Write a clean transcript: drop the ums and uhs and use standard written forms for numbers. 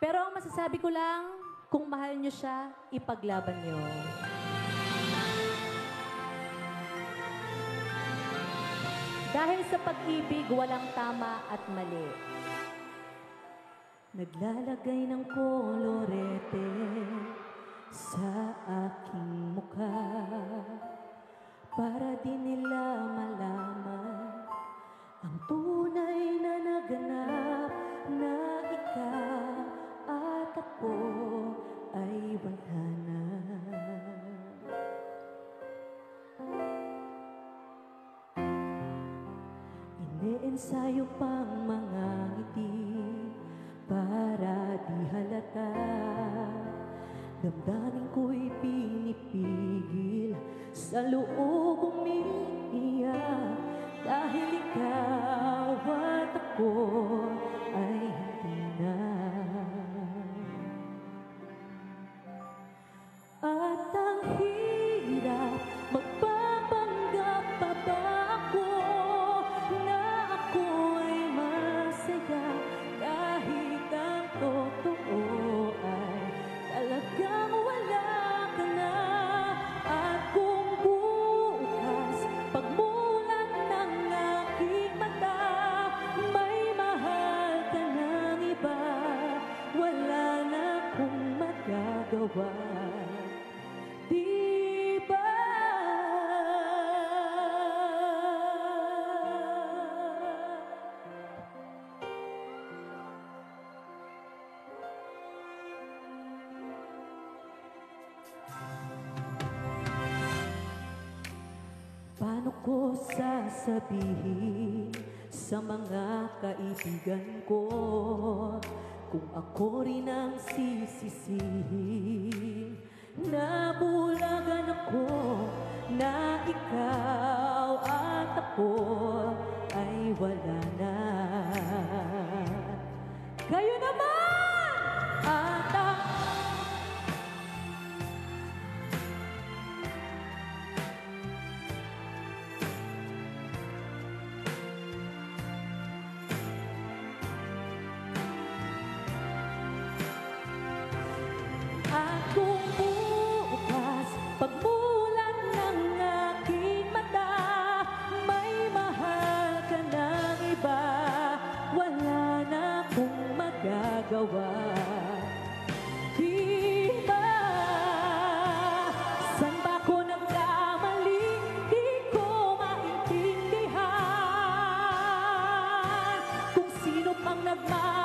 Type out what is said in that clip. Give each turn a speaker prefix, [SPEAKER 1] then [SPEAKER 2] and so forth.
[SPEAKER 1] Pero ang masasabi ko lang, kung mahal nyo siya, ipaglaban nyo. Dahil sa pag-ibig, walang tama at mali. Naglalagay ng kolorete sa aking mukha para di nila malaman ang tunay na naganap na ikaw at ako ay wala na. Ine-ensayo pang mga ngiti para di halata. Damdamin ko'y pinipigil, sa loob umiiyak, dahil ikaw at ako ay hindi na. At ang hirap, magpapanggap pa ba ako na ako'y masaya, kahit ang totoo ay talagang wala ka na. At kung bukas, pagmulat ng aking mata, may mahal ka ng iba, wala na akong magagawa. Di ba? Paano ko sasabihin sa mga kaibigan ko kung ako rin ang sisisihin? Nabulagan ako na ikaw at ako ay wala na. Kayo naman! At kung bukas, pagmulat ng aking mata, may mahal ka ng iba, wala na akong magagawa. Di ba? Saan ba ako nagkamali? Di ko maintindihan kung sino pang nagmamahal